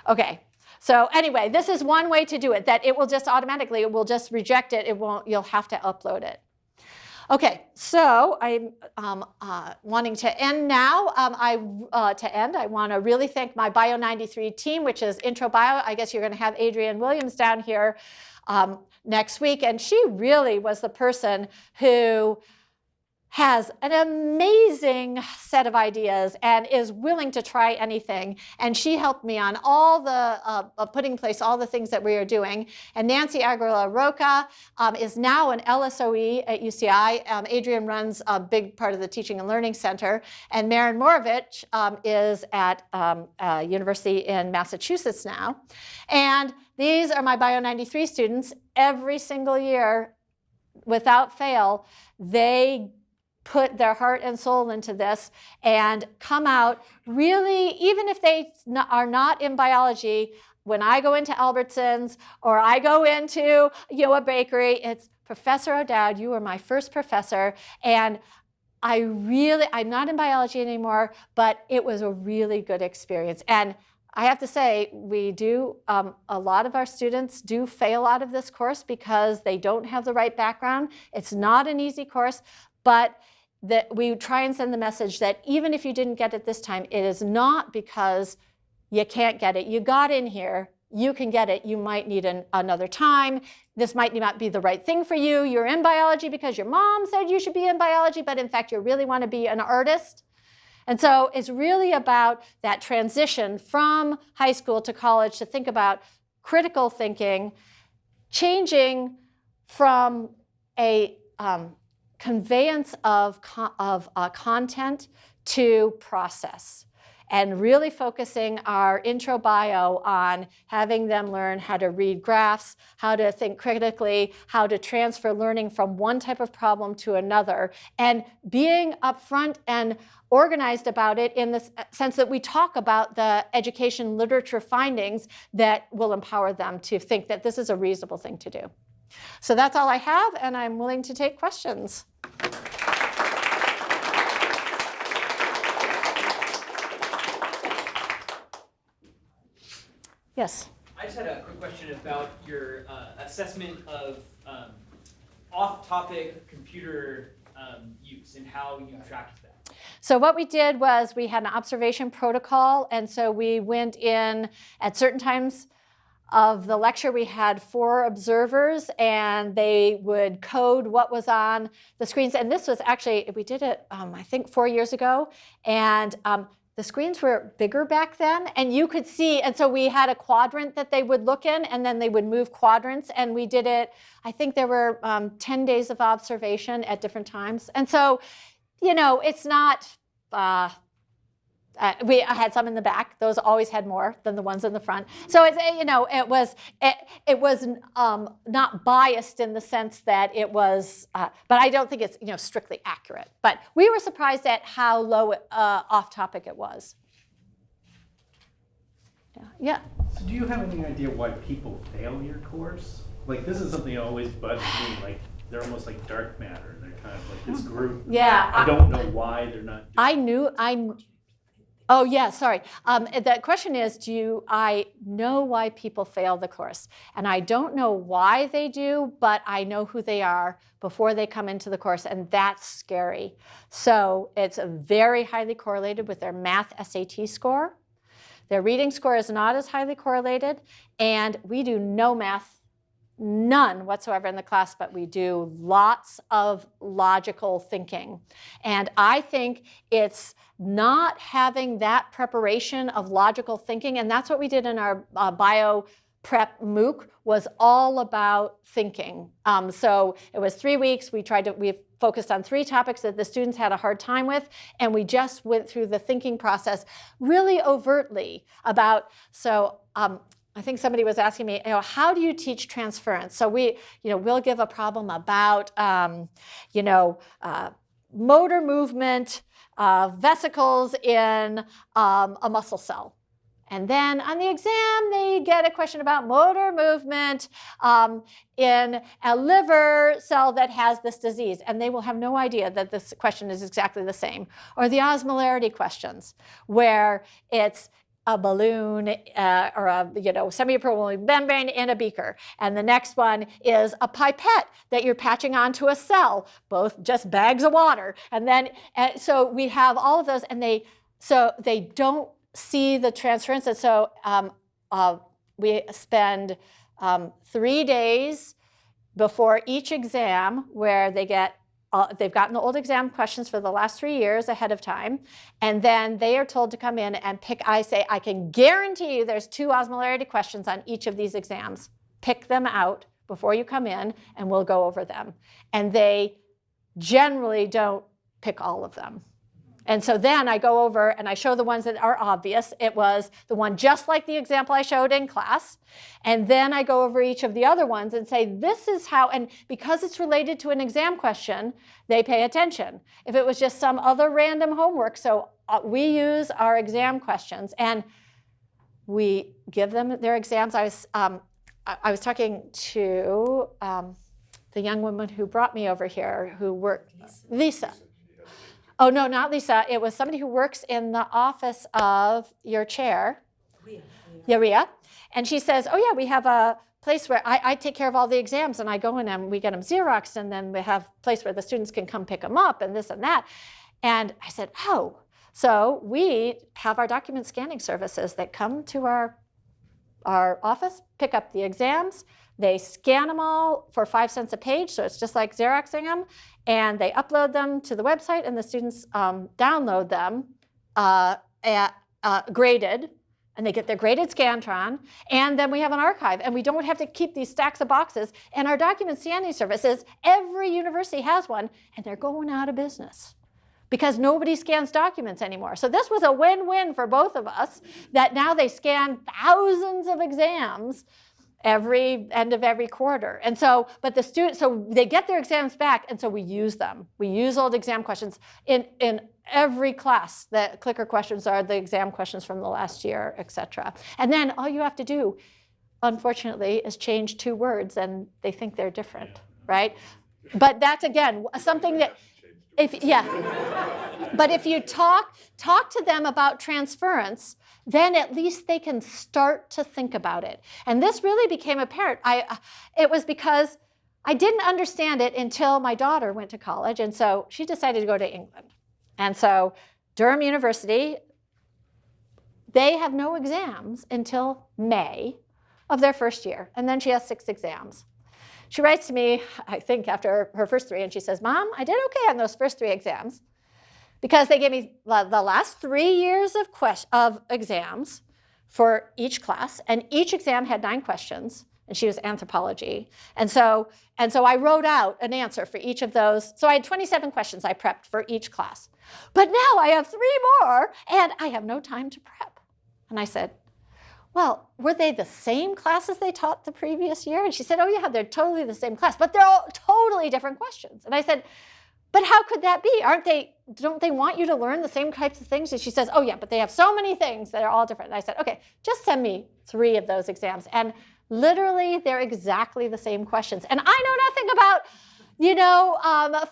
Okay. So anyway, this is one way to do it, that it will just automatically, it will just reject it. It won't, you'll have to upload it. Okay, so I'm wanting to end now. I want to really thank my Bio 93 team, which is Intro Bio. I guess you're going to have Adrienne Williams down here next week. And she really was the person who has an amazing set of ideas and is willing to try anything. And she helped me on all the, putting in place all the things that we are doing. And Nancy Aguilar-Roca is now an LSOE at UCI. Adrienne runs a big part of the Teaching and Learning Center. And Maren Morovich is at University in Massachusetts now. And these are my Bio 93 students. Every single year, without fail, they put their heart and soul into this and come out really, even if they are not in biology, when I go into Albertsons or I go into a bakery, it's Professor O'Dowd, you were my first professor, and I'm not in biology anymore, but it was a really good experience. And I have to say, we do, a lot of our students do fail out of this course because they don't have the right background. It's not an easy course, but that we try and send the message that even if you didn't get it this time, it is not because you can't get it. You got in here, you can get it. You might need another time. This might not be the right thing for you. You're in biology because your mom said you should be in biology, but in fact, you really want to be an artist. And so it's really about that transition from high school to college to think about critical thinking, changing from a conveyance of content to process, and really focusing our intro bio on having them learn how to read graphs, how to think critically, how to transfer learning from one type of problem to another, and being upfront and organized about it in the sense that we talk about the education literature findings that will empower them to think that this is a reasonable thing to do. So that's all I have, and I'm willing to take questions. Yes? I just had a quick question about your assessment of off-topic computer use and how you tracked that. So what we did was we had an observation protocol, and so we went in at certain times of the lecture. We had 4 observers, and they would code what was on the screens. And this was actually, we did it, I think 4 years ago, and the screens were bigger back then, and you could see, and so we had a quadrant that they would look in, and then they would move quadrants, and we did it, I think there were 10 days of observation at different times. And so, it's not, I had some in the back. Those always had more than the ones in the front. So it was not biased in the sense that it was, but I don't think it's strictly accurate. But we were surprised at how low off topic it was. Yeah. So do you have any idea why people fail your course? Like, this is something that always bugs me. Like, they're almost like dark matter. They're kind of like this group. Yeah. I don't know why they're not. Oh, yeah, sorry. The question is, I know why people fail the course. And I don't know why they do, but I know who they are before they come into the course, and that's scary. So it's very highly correlated with their math SAT score. Their reading score is not as highly correlated, and we do no math, none whatsoever in the class, but we do lots of logical thinking. And I think it's not having that preparation of logical thinking, and that's what we did in our bio prep MOOC, was all about thinking. So it was 3 weeks. We focused on 3 topics that the students had a hard time with, and we just went through the thinking process really overtly about, I think somebody was asking me, how do you teach transference? So we'll give a problem about, motor movement, vesicles in a muscle cell. And then on the exam, they get a question about motor movement in a liver cell that has this disease. And they will have no idea that this question is exactly the same. Or the osmolarity questions, where it's a balloon or a semi-permeable membrane in a beaker. And the next one is a pipette that you're patching onto a cell, both just bags of water. And then, so we have all of those, and they don't see the transference. And so we spend 3 days before each exam where they get they've gotten the old exam questions for the last 3 years ahead of time, and then they are told to come in and pick. I say, I can guarantee you there's 2 osmolarity questions on each of these exams. Pick them out before you come in, and we'll go over them. And they generally don't pick all of them. And so then I go over and I show the ones that are obvious. It was the one just like the example I showed in class. And then I go over each of the other ones and say, this is how, and because it's related to an exam question, they pay attention. If it was just some other random homework, so we use our exam questions and we give them their exams. I was talking to the young woman who brought me over here who worked, Lisa. Oh, no, not Lisa. It was somebody who works in the office of your chair. Ria. And she says, oh, yeah, we have a place where I take care of all the exams, and I go in and we get them Xeroxed, and then we have a place where the students can come pick them up and this and that. And I said, oh, so we have our document scanning services that come to our office, pick up the exams. They scan them all for 5 cents a page, so it's just like Xeroxing them, and they upload them to the website, and the students download them graded, and they get their graded Scantron, and then we have an archive, and we don't have to keep these stacks of boxes. And our document scanning services, every university has one, and they're going out of business because nobody scans documents anymore. So this was a win-win for both of us, that now they scan thousands of exams every end of every quarter. And so, but the students, so they get their exams back, and so we use them. We use old exam questions in every class. The clicker questions are the exam questions from the last year, et cetera. And then all you have to do, unfortunately, is change 2 words, and they think they're different, right? But that's, again, something that, but if you talk to them about transference, then at least they can start to think about it. And this really became apparent. It was because I didn't understand it until my daughter went to college, and so she decided to go to England. And so Durham University, they have no exams until May of their first year, and then she has 6 exams. She writes to me, I think, after her first 3, and she says, Mom, I did okay on those first 3 exams because they gave me the last 3 years of exams for each class, and each exam had 9 questions, and she was anthropology. And so I wrote out an answer for each of those. So I had 27 questions I prepped for each class. But now I have 3 more, and I have no time to prep. And I said, well, were they the same classes they taught the previous year? And she said, oh, yeah, they're totally the same class, but they're all totally different questions. And I said, but how could that be? Don't they want you to learn the same types of things? And she says, oh, yeah, but they have so many things that are all different. And I said, okay, just send me 3 of those exams. And literally, they're exactly the same questions. And I know nothing about,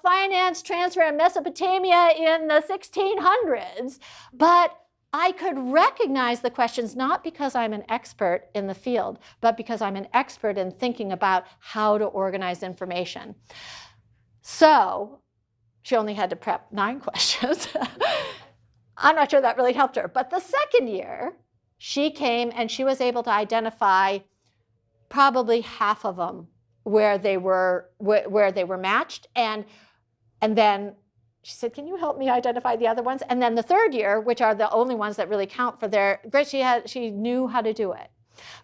finance transfer in Mesopotamia in the 1600s, but I could recognize the questions not because I'm an expert in the field, but because I'm an expert in thinking about how to organize information. So she only had to prep 9 questions. I'm not sure that really helped her. But the second year, she came and she was able to identify probably half of them where they were matched. And then she said, can you help me identify the other ones? And then the third year, which are the only ones that really count for their grade, she knew how to do it.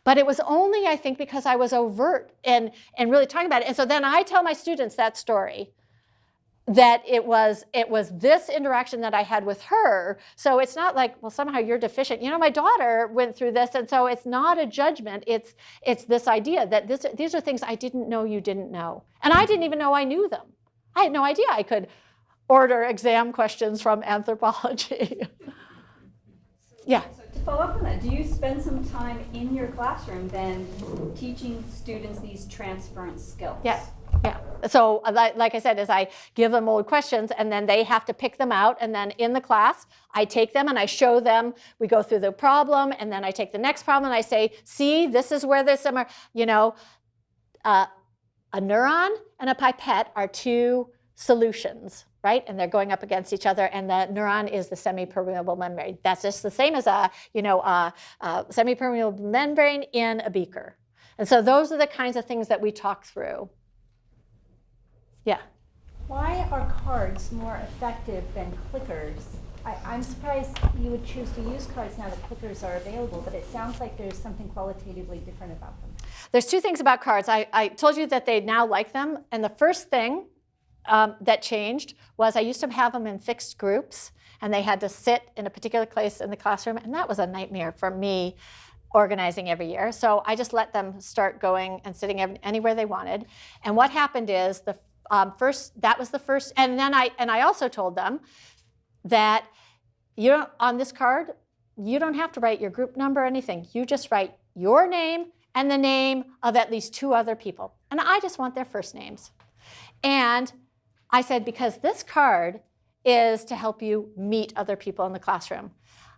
But it was only, I think, because I was overt and really talking about it. And so then I tell my students that story, that it was this interaction that I had with her. So it's not like, well, somehow you're deficient. My daughter went through this, and so it's not a judgment. It's this idea that these are things I didn't know you didn't know. And I didn't even know I knew them. I had no idea I could order exam questions from anthropology. Yeah. So to follow up on that. Do you spend some time in your classroom then teaching students these transference skills? Yeah. Yeah. So like I said, is I give them old questions and then they have to pick them out. And then in the class, I take them and I show them, we go through the problem and then I take the next problem and I say, see, this is where this, you know, a neuron and a pipette are two solutions, right? And they're going up against each other, and the neuron is the semi-permeable membrane. That's just the same as a semi-permeable membrane in a beaker. And so those are the kinds of things that we talk through. Yeah. Why are cards more effective than clickers? I'm surprised you would choose to use cards now that clickers are available, but it sounds like there's something qualitatively different about them. There's two things about cards. I told you that they now like them, and the first thing that changed was I used to have them in fixed groups, and they had to sit in a particular place in the classroom, and that was a nightmare for me organizing every year. So I just let them start going and sitting anywhere they wanted. And what happened is that was the first, and then I also told them that on this card, you don't have to write your group number or anything. You just write your name and the name of at least 2 other people. And I just want their first names. And I said, because this card is to help you meet other people in the classroom.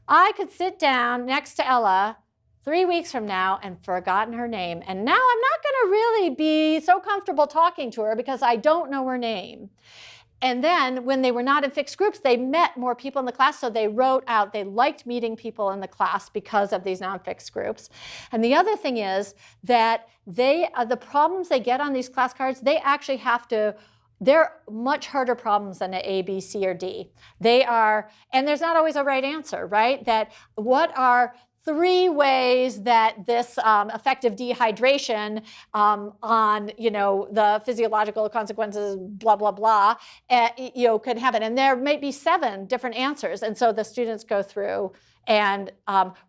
I could sit down next to Ella 3 weeks from now and forgotten her name. And now I'm not going to really be so comfortable talking to her because I don't know her name. And then when they were not in fixed groups, they met more people in the class. So they wrote out, they liked meeting people in the class because of these non-fixed groups. And the other thing is that the problems they get on these class cards, they actually have to, they're much harder problems than an A, B, C, or D. They are, and there's not always a right answer, right? That what are 3 ways that this effective dehydration on, the physiological consequences, blah, blah, blah, could happen. And there may be 7 different answers. And so the students go through, and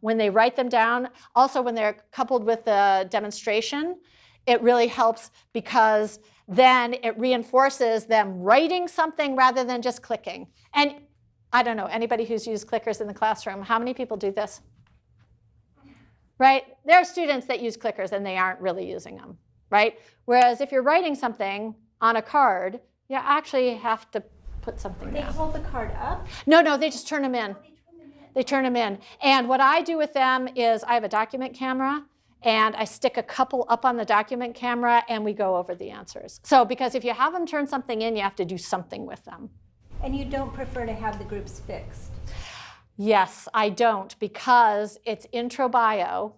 when they write them down, also when they're coupled with the demonstration, it really helps because then it reinforces them writing something rather than just clicking. And I don't know, anybody who's used clickers in the classroom, how many people do this? Right? There are students that use clickers and they aren't really using them, right? Whereas if you're writing something on a card, you actually have to put something down. They hold the card up? No, they just turn them in. They turn them in. And what I do with them is I have a document camera, and I stick a couple up on the document camera, and we go over the answers. So because if you have them turn something in, you have to do something with them. And you don't prefer to have the groups fixed? Yes, I don't, because it's intro bio,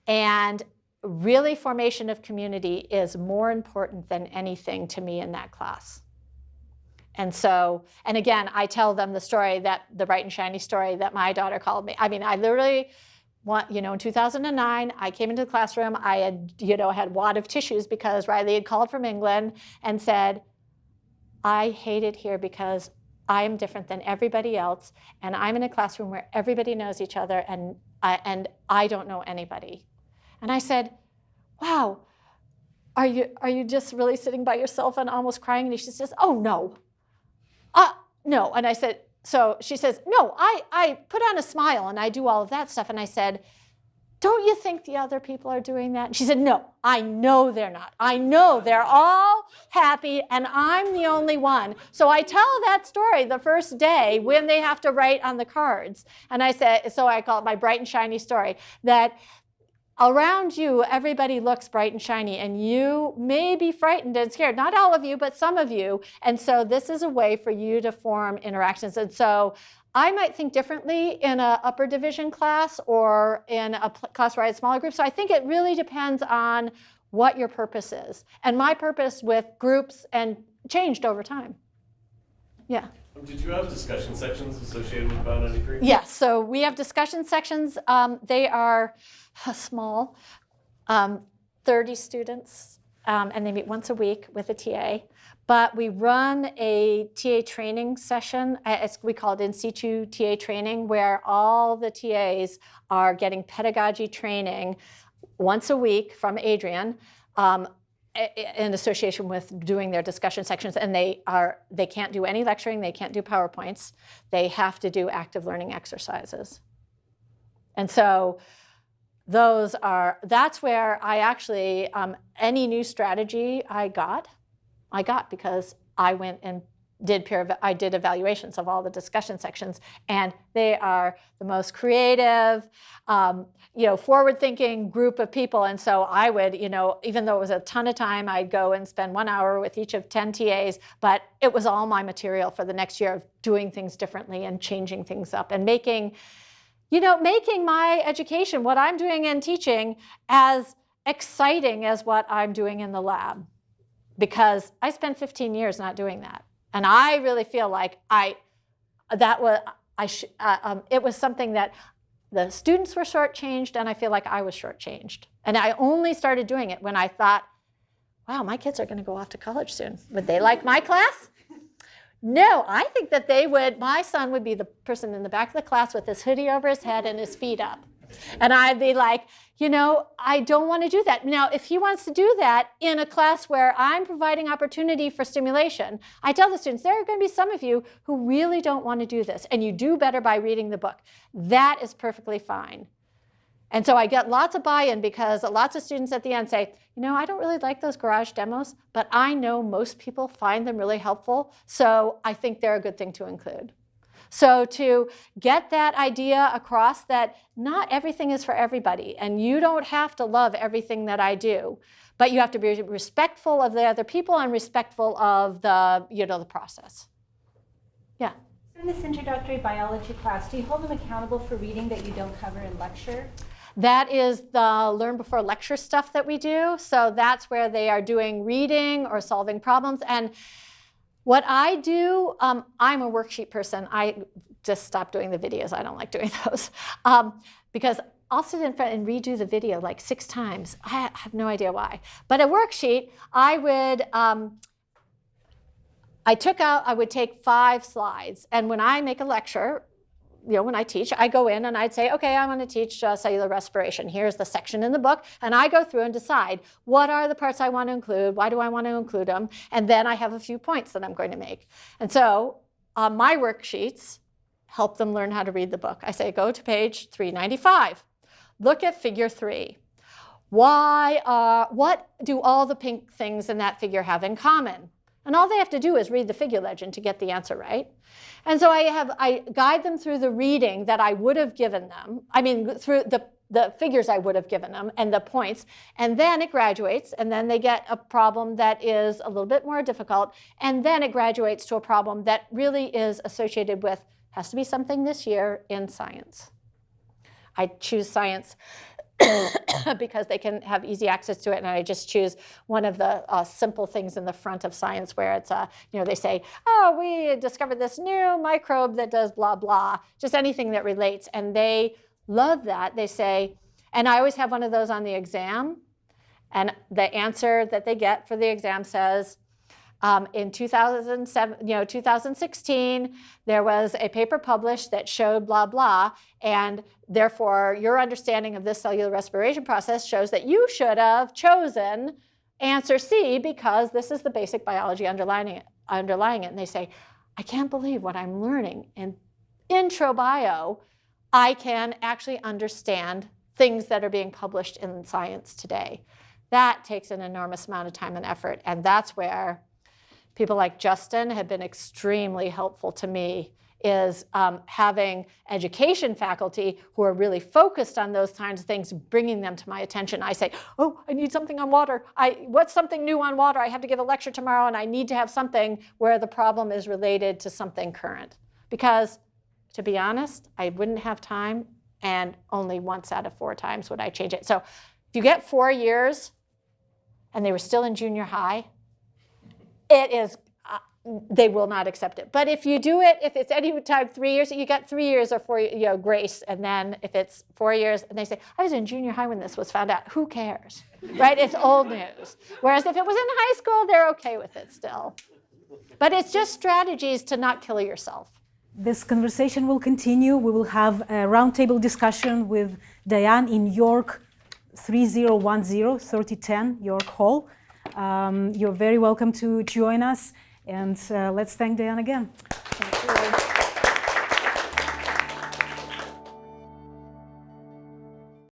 and really formation of community is more important than anything to me in that class. And so, and again, I tell them the story, the bright and shiny story that my daughter called me. I mean, I literally, in 2009, I came into the classroom, I had, had a wad of tissues because Riley had called from England and said, I hate it here because I am different than everybody else, and I'm in a classroom where everybody knows each other, and I don't know anybody. And I said, wow, are you just really sitting by yourself and almost crying? And she says, oh, no. No. And I said, so she says, no, I put on a smile, and I do all of that stuff. And I said, don't you think the other people are doing that? And she said, no, I know they're not. I know they're all happy, and I'm the only one. So I tell that story the first day when they have to write on the cards. And I said, so I call it my bright and shiny story, that around you, everybody looks bright and shiny, and you may be frightened and scared. Not all of you, but some of you. And so this is a way for you to form interactions. And so I might think differently in an upper division class or in a class where I had smaller groups. So I think it really depends on what your purpose is. And my purpose with groups changed over time. Yeah. Did you have discussion sections associated with Bound 93? Yes, so we have discussion sections. They are small, 30 students, and they meet once a week with a TA. But we run a TA training session. We call it in situ TA training, where all the TAs are getting pedagogy training once a week from Adrian in association with doing their discussion sections. And they can't do any lecturing, they can't do PowerPoints. They have to do active learning exercises. And so that's where I actually, any new strategy I got because I went and I did evaluations of all the discussion sections, and they are the most creative, forward-thinking group of people. And so I would, even though it was a ton of time, I'd go and spend 1 hour with each of 10 TAs, but it was all my material for the next year of doing things differently and changing things up and making my education, what I'm doing in teaching, as exciting as what I'm doing in the lab. Because I spent 15 years not doing that. And I really feel like it was something that the students were shortchanged, and I feel like I was shortchanged. And I only started doing it when I thought, wow, my kids are going to go off to college soon. Would they like my class? No, I think that they would. My son would be the person in the back of the class with his hoodie over his head and his feet up. And I'd be like, I don't want to do that. Now, if he wants to do that in a class where I'm providing opportunity for stimulation, I tell the students, there are going to be some of you who really don't want to do this, and you do better by reading the book. That is perfectly fine. And so I get lots of buy-in because lots of students at the end say, I don't really like those garage demos, but I know most people find them really helpful, so I think they're a good thing to include. So to get that idea across that not everything is for everybody, and you don't have to love everything that I do, but you have to be respectful of the other people and respectful of the process. Yeah. So in this introductory biology class, do you hold them accountable for reading that you don't cover in lecture? That is the learn before lecture stuff that we do. So that's where they are doing reading or solving problems. And what I do, I'm a worksheet person. I just stopped doing the videos. I don't like doing those because I'll sit in front and redo the video like 6 times. I have no idea why. But a worksheet, I would take 5 slides. And when I make a lecture, when I teach, I go in and I'd say, okay, I'm going to teach cellular respiration. Here's the section in the book. And I go through and decide what are the parts I want to include, why do I want to include them, and then I have a few points that I'm going to make. And so my worksheets help them learn how to read the book. I say, go to page 395. Look at figure 3. What do all the pink things in that figure have in common? And all they have to do is read the figure legend to get the answer right. And so I guide them through the reading that I would have given them. I mean, through the figures I would have given them and the points. And then it graduates, and then they get a problem that is a little bit more difficult. And then it graduates to a problem that really is associated with, has to be something this year in science. I choose science because they can have easy access to it, and I just choose one of the simple things in the front of science where it's, they say, oh, we discovered this new microbe that does blah, blah, just anything that relates, and they love that. They say, and I always have one of those on the exam, and the answer that they get for the exam says, in 2016, there was a paper published that showed blah, blah, and therefore your understanding of this cellular respiration process shows that you should have chosen answer C because this is the basic biology underlying it. And they say, I can't believe what I'm learning in intro bio. I can actually understand things that are being published in science today. That takes an enormous amount of time and effort, and that's where people like Justin have been extremely helpful to me, is having education faculty who are really focused on those kinds of things, bringing them to my attention. I say, oh, I need something on water. What's something new on water? I have to give a lecture tomorrow, and I need to have something where the problem is related to something current. Because, to be honest, I wouldn't have time, and only once out of 4 times would I change it. So if you get 4 years, and they were still in junior high, it is, they will not accept it. But if you do it, if it's any time 3 years, you get 3 years or 4 grace. And then if it's 4 years, and they say, I was in junior high when this was found out, who cares, right? It's old news. Whereas if it was in high school, they're okay with it still. But it's just strategies to not kill yourself. This conversation will continue. We will have a roundtable discussion with Diane in York 3010 York Hall. You're very welcome to join us, and let's thank Diane again. Thank you.